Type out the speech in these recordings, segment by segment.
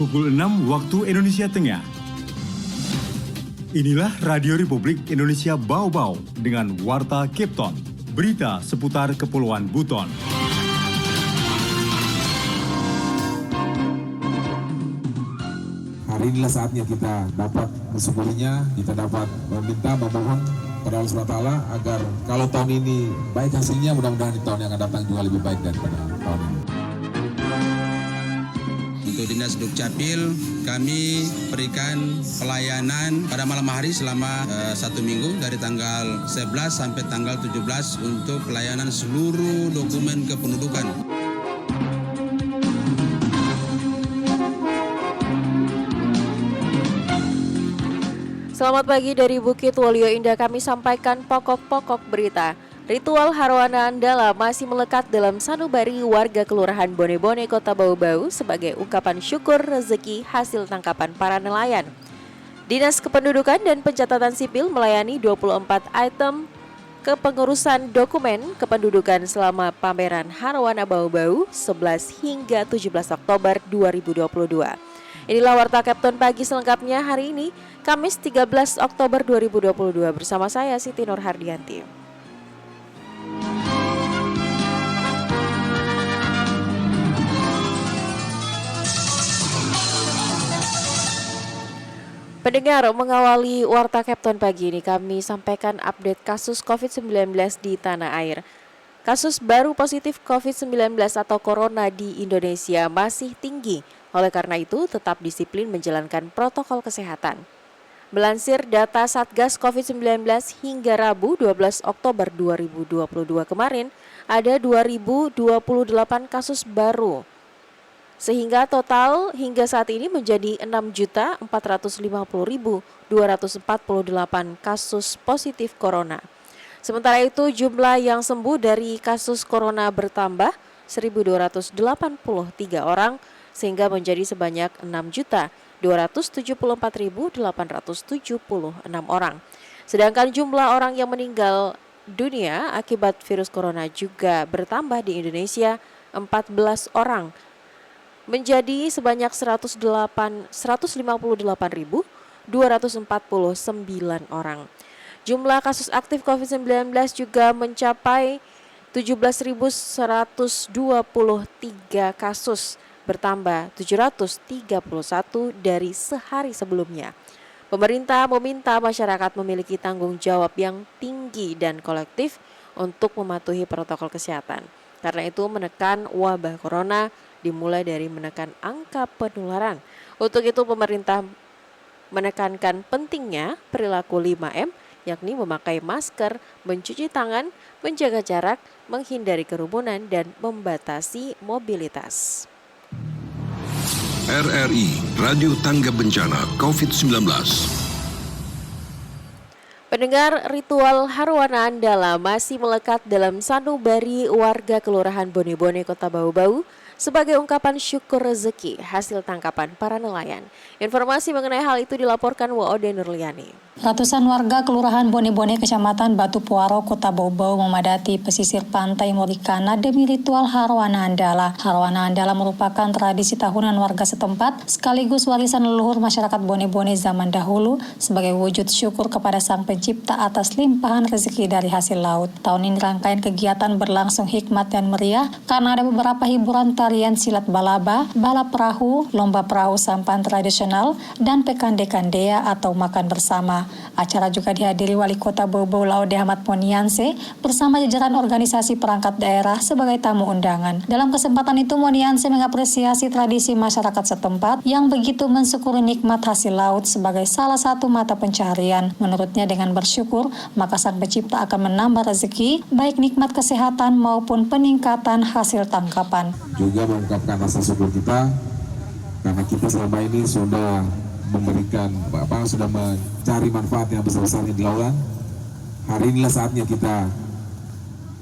Pukul 6 waktu Indonesia Tengah. Inilah Radio Republik Indonesia Bau-Bau dengan Warta Kipton. Berita seputar Kepulauan Buton. Hari inilah saatnya kita dapat mensyukurinya, kita dapat meminta, memohon kepada Allah SWT agar kalau tahun ini baik hasilnya, mudah-mudahan di tahun yang akan datang juga lebih baik daripada tahun ini. Untuk Dinas Dukcapil, kami berikan pelayanan pada malam hari selama 1 minggu dari tanggal 11 sampai tanggal 17 untuk pelayanan seluruh dokumen kependudukan. Selamat pagi dari Bukit Waluyo Indah, kami sampaikan pokok-pokok berita. Ritual Harwana Andala masih melekat dalam sanubari warga Kelurahan Bone-Bone, Kota Bau-Bau sebagai ungkapan syukur rezeki hasil tangkapan para nelayan. Dinas Kependudukan dan Pencatatan Sipil melayani 24 item kepengurusan dokumen kependudukan selama pameran Harwana Bau-Bau 11 hingga 17 Oktober 2022. Inilah Warta Kipton pagi selengkapnya hari ini, Kamis 13 Oktober 2022 bersama saya Siti Nur Hardianti. Pendengar, mengawali Warta Kipton pagi ini kami sampaikan update kasus COVID-19 di tanah air. Kasus baru positif COVID-19 atau Corona di Indonesia masih tinggi. Oleh karena itu, tetap disiplin menjalankan protokol kesehatan. Melansir data Satgas COVID-19 hingga Rabu 12 Oktober 2022 kemarin, ada 2.028 kasus baru. Sehingga total hingga saat ini menjadi 6.450.248 kasus positif corona. Sementara itu jumlah yang sembuh dari kasus corona bertambah 1.283 orang sehingga menjadi sebanyak 6.274.876 orang. Sedangkan jumlah orang yang meninggal dunia akibat virus corona juga bertambah di Indonesia 14 orang. Menjadi sebanyak 158.249 orang. Jumlah kasus aktif COVID-19 juga mencapai 17.123 kasus, bertambah 731 dari sehari sebelumnya. Pemerintah meminta masyarakat memiliki tanggung jawab yang tinggi dan kolektif untuk mematuhi protokol kesehatan. Karena itu menekan wabah corona dimulai dari menekan angka penularan. Untuk itu pemerintah menekankan pentingnya perilaku 5M, yakni memakai masker, mencuci tangan, menjaga jarak, menghindari kerumunan, dan membatasi mobilitas. RRI Radio Tangga Bencana COVID-19. Pendengar, ritual Harwana Andala masih melekat dalam sanubari warga Kelurahan Bone-Bone, Kota Bau-Bau sebagai ungkapan syukur rezeki hasil tangkapan para nelayan. Informasi mengenai hal itu dilaporkan Waode Nurliani. Ratusan warga Kelurahan Bone-Bone, Kecamatan Batu Puaro, Kota Bau-Bau memadati pesisir pantai Morikana demi ritual Harwana Andala. Harwana Andala merupakan tradisi tahunan warga setempat sekaligus warisan leluhur masyarakat Bone-Bone zaman dahulu sebagai wujud syukur kepada Sang Pencipta atas limpahan rezeki dari hasil laut. Tahun ini rangkaian kegiatan berlangsung hikmat dan meriah karena ada beberapa hiburan tarian silat balaba, balap perahu, lomba perahu sampan tradisional, dan pekande-kandea atau makan bersama. Acara juga dihadiri Wali Kota Bau-Bau Laude Ahmad Monianse bersama jajaran organisasi perangkat daerah sebagai tamu undangan. Dalam kesempatan itu Monianse mengapresiasi tradisi masyarakat setempat yang begitu mensyukuri nikmat hasil laut sebagai salah satu mata pencaharian. Menurutnya dengan bersyukur, maka Sang Pencipta akan menambah rezeki, baik nikmat kesehatan maupun peningkatan hasil tangkapan. Juga mengungkapkan rasa syukur kita karena kita selama ini sudah memberikan sudah mencari manfaat yang besar-besarnya di lautan. Hari inilah saatnya kita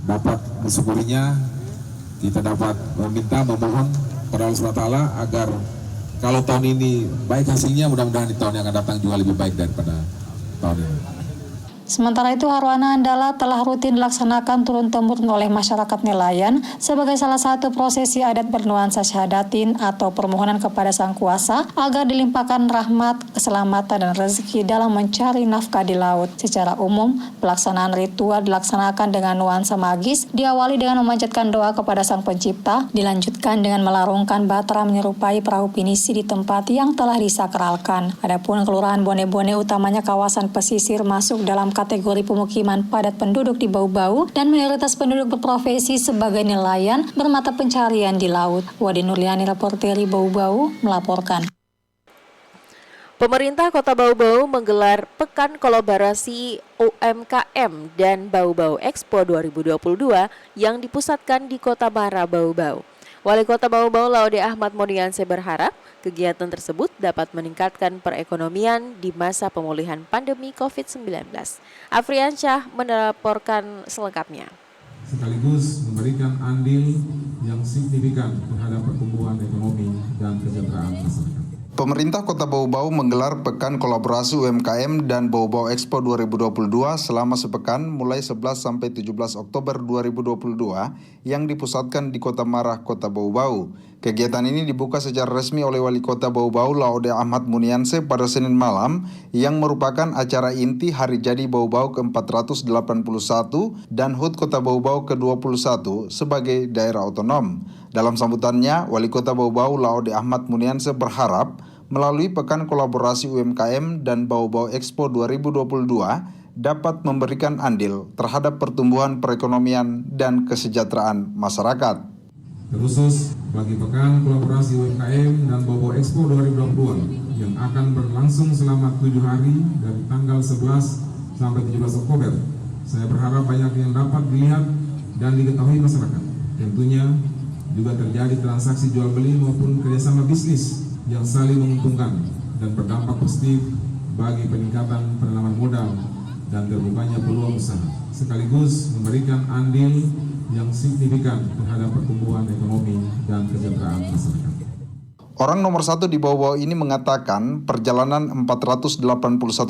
dapat mensyukurinya, kita dapat meminta, memohon kepada Allah SWT agar kalau tahun ini baik hasilnya, mudah-mudahan di tahun yang akan datang juga lebih baik daripada tahun ini. Sementara itu, Harwana Andala telah rutin dilaksanakan turun-temurun oleh masyarakat nelayan sebagai salah satu prosesi adat bernuansa syahadatin atau permohonan kepada Sang Kuasa agar dilimpahkan rahmat, keselamatan, dan rezeki dalam mencari nafkah di laut. Secara umum, pelaksanaan ritual dilaksanakan dengan nuansa magis, diawali dengan memanjatkan doa kepada Sang Pencipta, dilanjutkan dengan melarungkan batra menyerupai perahu pinisi di tempat yang telah disakralkan. Adapun Kelurahan Bone-Bone utamanya kawasan pesisir masuk dalam kategori pemukiman padat penduduk di Bau-Bau dan mayoritas penduduk berprofesi sebagai nelayan bermata pencarian di laut. Wadi Nurliani, reporteri Bau-Bau, melaporkan. Pemerintah Kota Bau-Bau menggelar Pekan Kolaborasi UMKM dan Bau-Bau Expo 2022 yang dipusatkan di Kota Mara, Bau-Bau. Wali Kota Bau-Bau Laude Ahmad Monianse berharap kegiatan tersebut dapat meningkatkan perekonomian di masa pemulihan pandemi COVID-19. Afriansyah melaporkan selengkapnya. Sekaligus memberikan andil yang signifikan terhadap pertumbuhan ekonomi dan kesejahteraan masyarakat. Pemerintah Kota Bau-Bau menggelar Pekan Kolaborasi UMKM dan Bau-Bau Expo 2022 selama sepekan mulai 11 sampai 17 Oktober 2022 yang dipusatkan di Kota Marah, Kota Bau-Bau. Kegiatan ini dibuka secara resmi oleh Wali Kota Bau-Bau Laude Ahmad Monianse pada Senin malam yang merupakan acara inti Hari Jadi Bau-Bau ke-481 dan HUT Kota Bau-Bau ke-21 sebagai daerah otonom. Dalam sambutannya, Wali Kota Bau-Bau Laude Ahmad Monianse berharap melalui Pekan Kolaborasi UMKM dan Bau-Bau Expo 2022 dapat memberikan andil terhadap pertumbuhan perekonomian dan kesejahteraan masyarakat. Terkhusus bagi Pekan Kolaborasi UMKM dan Bau-Bau Expo 2022 yang akan berlangsung selama 7 hari dari tanggal 11 sampai 17 Oktober. Saya berharap banyak yang dapat dilihat dan diketahui masyarakat. Tentunya juga terjadi transaksi jual beli maupun kerjasama bisnis yang saling menguntungkan dan berdampak positif bagi peningkatan penanaman modal dan terbukanya peluang usaha, sekaligus memberikan andil yang signifikan terhadap pertumbuhan ekonomi dan kesejahteraan masyarakat. Orang nomor 1 di Bau-Bau ini mengatakan perjalanan 481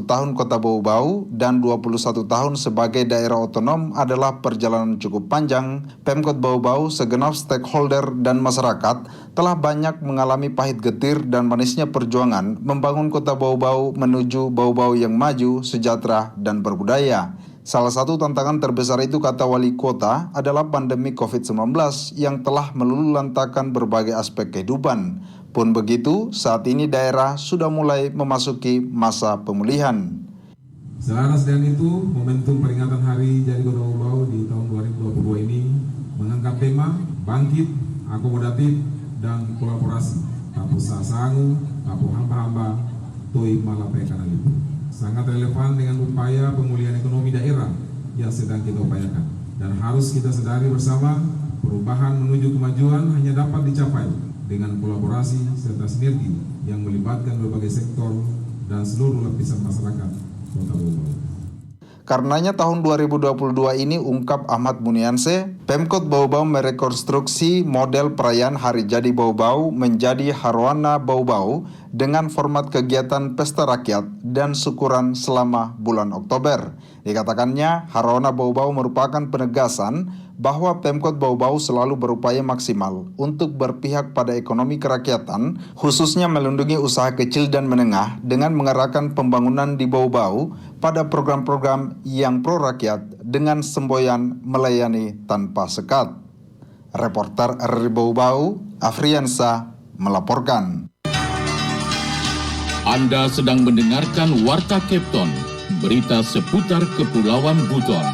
tahun Kota Bau-Bau dan 21 tahun sebagai daerah otonom adalah perjalanan cukup panjang. Pemkot Bau-Bau, segenap stakeholder dan masyarakat telah banyak mengalami pahit getir dan manisnya perjuangan membangun Kota Bau-Bau menuju Bau-Bau yang maju, sejahtera, dan berbudaya. Salah satu tantangan terbesar itu, kata Wali Kota, adalah pandemi COVID-19 yang telah meluluhlantakkan berbagai aspek kehidupan. Pun begitu, saat ini daerah sudah mulai memasuki masa pemulihan. Selaras dengan itu, momentum peringatan Hari Jadi Kota Bau-Bau di tahun 2022 ini mengangkat tema bangkit, akomodatif, dan kolaborasi. Tapu sasangu, tapu hamba-hamba, toi malapaikan alipu. Sangat relevan dengan upaya pemulihan ekonomi daerah yang sedang kita upayakan. Dan harus kita sadari bersama, perubahan menuju kemajuan hanya dapat dicapai dengan kolaborasi serta sinergi yang melibatkan berbagai sektor dan seluruh lapisan masyarakat Kota Bau-Bau. Karenanya tahun 2022 ini, ungkap Ahmad Monianse, Pemkot Bau-Bau merekonstruksi model perayaan Hari Jadi Bau-Bau menjadi Harwana Bau-Bau dengan format kegiatan pesta rakyat dan syukuran selama bulan Oktober. Dikatakannya, Harwana Bau-Bau merupakan penegasan bahwa Pemkot Bau-Bau selalu berupaya maksimal untuk berpihak pada ekonomi kerakyatan, khususnya melindungi usaha kecil dan menengah dengan mengarahkan pembangunan di Bau-Bau pada program-program yang pro rakyat dengan semboyan melayani tanpa sekat. Reporter RRI Bau-Bau, Afriansa, melaporkan. Anda sedang mendengarkan Warta Kepton, berita seputar Kepulauan Buton.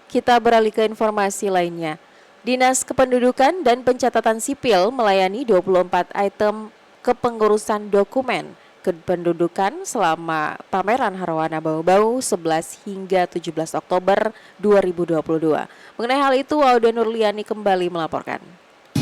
Kita beralih ke informasi lainnya. Dinas Kependudukan dan Pencatatan Sipil melayani 24 item kepengurusan dokumen kependudukan selama pameran Harwana Bau-Bau 11 hingga 17 Oktober 2022. Mengenai hal itu, Wauda Nurliani kembali melaporkan.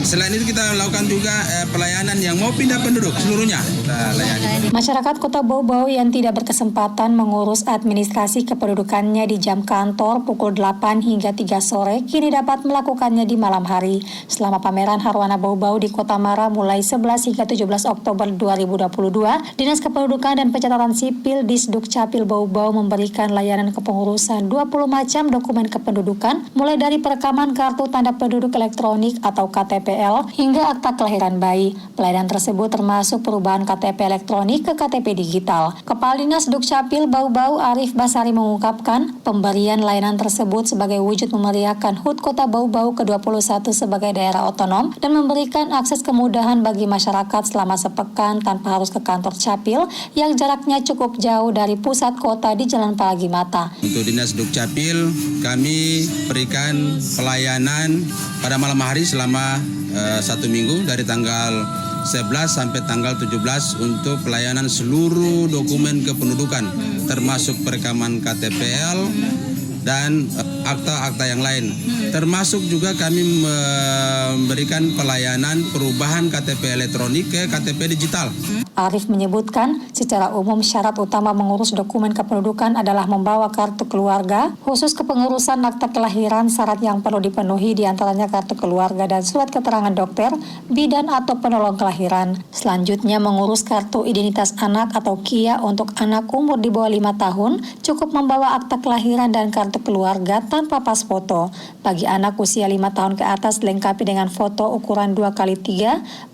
Selain itu kita lakukan juga pelayanan yang mau pindah penduduk seluruhnya kita layani. Masyarakat Kota Bau-Bau yang tidak berkesempatan mengurus administrasi kependudukannya di jam kantor pukul 8 hingga 3 sore kini dapat melakukannya di malam hari. Selama pameran Harwana Bau-Bau di Kota Mara mulai 11 hingga 17 Oktober 2022, Dinas Kependudukan dan Pencatatan Sipil Disduk Capil Bau-Bau memberikan layanan kepengurusan 20 macam dokumen kependudukan mulai dari perekaman kartu tanda penduduk elektronik atau KTPL hingga akta kelahiran bayi. Pelayanan tersebut termasuk perubahan KTP elektronik ke KTP digital. Kepala Dinas Dukcapil Bau-Bau Arif Basari mengungkapkan pemberian layanan tersebut sebagai wujud memeriahkan HUT Kota Bau-Bau ke-21 sebagai daerah otonom dan memberikan akses kemudahan bagi masyarakat selama sepekan tanpa harus ke kantor Capil yang jaraknya cukup jauh dari pusat kota di Jalan Palagi Mata. Untuk Dinas Dukcapil, kami berikan pelayanan pada malam hari selama 1 minggu dari tanggal 11 sampai tanggal 17 untuk pelayanan seluruh dokumen kependudukan termasuk perekaman KTPL dan akta-akta yang lain. Termasuk juga kami memberikan pelayanan perubahan KTP elektronik ke KTP digital. Arif menyebutkan, secara umum syarat utama mengurus dokumen kependudukan adalah membawa kartu keluarga, khusus kepengurusan akta kelahiran syarat yang perlu dipenuhi diantaranya kartu keluarga dan surat keterangan dokter, bidan atau penolong kelahiran. Selanjutnya mengurus kartu identitas anak atau KIA untuk anak umur di bawah 5 tahun, cukup membawa akta kelahiran dan kartu keluarga tanpa pas foto. Bagi anak usia 5 tahun ke atas dilengkapi dengan foto ukuran 2x3,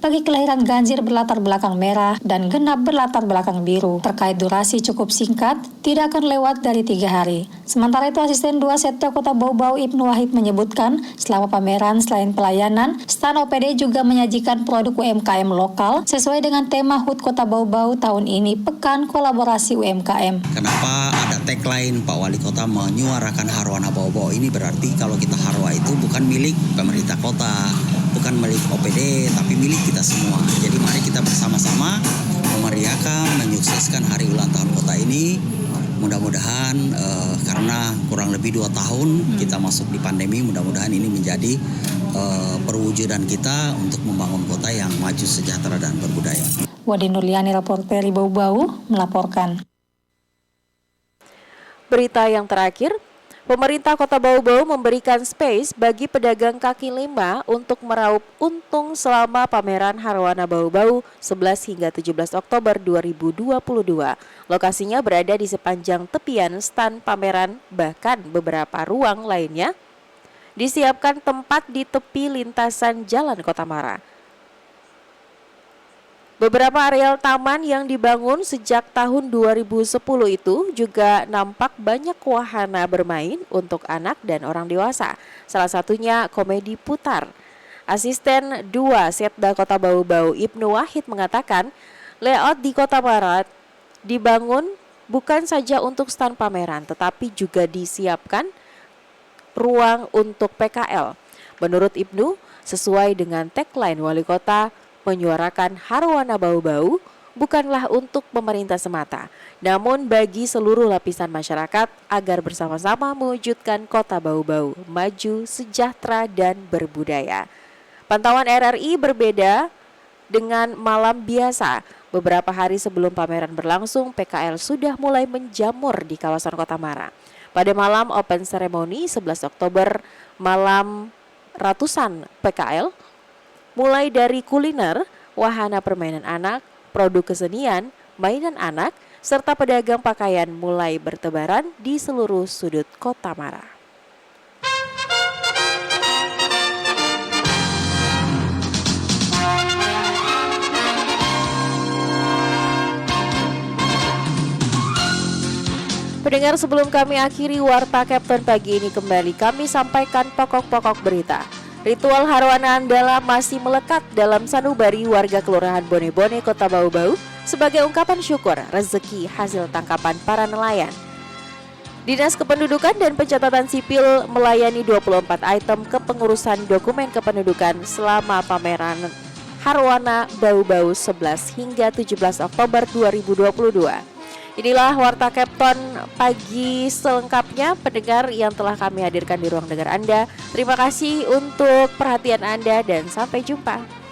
bagi kelahiran ganjil berlatar belakang merah dan genap berlatar belakang biru. Terkait durasi cukup singkat, tidak akan lewat dari 3 hari. Sementara itu Asisten 2 Setda Kota Bau-Bau Ibnu Wahid menyebutkan, selama pameran selain pelayanan, stand OPD juga menyajikan produk UMKM lokal sesuai dengan tema HUT Kota Bau-Bau tahun ini Pekan Kolaborasi UMKM. Kenapa ada tagline Pak Wali Kota menyuarakan Harwana Bau-Bau? Ini berarti kalau kita Harwa itu bukan milik pemerintah kota, bukan milik OPD, tapi milik kita semua. Jadi mari kita bersama-sama memeriahkan, menyukseskan hari ulang tahun kota ini. Mudah-mudahan karena kurang lebih 2 tahun kita masuk di pandemi, mudah-mudahan ini menjadi perwujudan kita untuk membangun kota yang maju, sejahtera dan berbudaya. Wadi Nurliani, reporter Bau-Bau, melaporkan. Berita yang terakhir, pemerintah Kota Bau-Bau memberikan space bagi pedagang kaki lima untuk meraup untung selama pameran Harwana Bau-Bau 11 hingga 17 Oktober 2022. Lokasinya berada di sepanjang tepian stan pameran, bahkan beberapa ruang lainnya disiapkan tempat di tepi lintasan Jalan Kota Mara. Beberapa areal taman yang dibangun sejak tahun 2010 itu juga nampak banyak wahana bermain untuk anak dan orang dewasa. Salah satunya komedi putar. Asisten 2 Setda Kota Bau-Bau Ibnu Wahid mengatakan, layout di Kota Mara dibangun bukan saja untuk stand pameran, tetapi juga disiapkan ruang untuk PKL. Menurut Ibnu, sesuai dengan tagline Wali Kota, menyuarakan Harwana Bau-Bau bukanlah untuk pemerintah semata, namun bagi seluruh lapisan masyarakat agar bersama-sama mewujudkan Kota Bau-Bau maju, sejahtera dan berbudaya. Pantauan RRI berbeda dengan malam biasa. Beberapa hari sebelum pameran berlangsung, PKL sudah mulai menjamur di kawasan Kota Mara. Pada malam open ceremony 11 Oktober, malam ratusan PKL mulai dari kuliner, wahana permainan anak, produk kesenian, mainan anak, serta pedagang pakaian mulai bertebaran di seluruh sudut Kota Mara. Pendengar, sebelum kami akhiri Warta Kapten pagi ini, kembali kami sampaikan pokok-pokok berita. Ritual Harwana Andala masih melekat dalam sanubari warga Kelurahan Bone-Bone, Kota Bau-Bau sebagai ungkapan syukur rezeki hasil tangkapan para nelayan. Dinas Kependudukan dan Pencatatan Sipil melayani 24 item kepengurusan dokumen kependudukan selama pameran Harwana Bau-Bau 11 hingga 17 Oktober 2022. Inilah Warta Kepton pagi selengkapnya, pendengar yang telah kami hadirkan di ruang dengar Anda. Terima kasih untuk perhatian Anda dan sampai jumpa.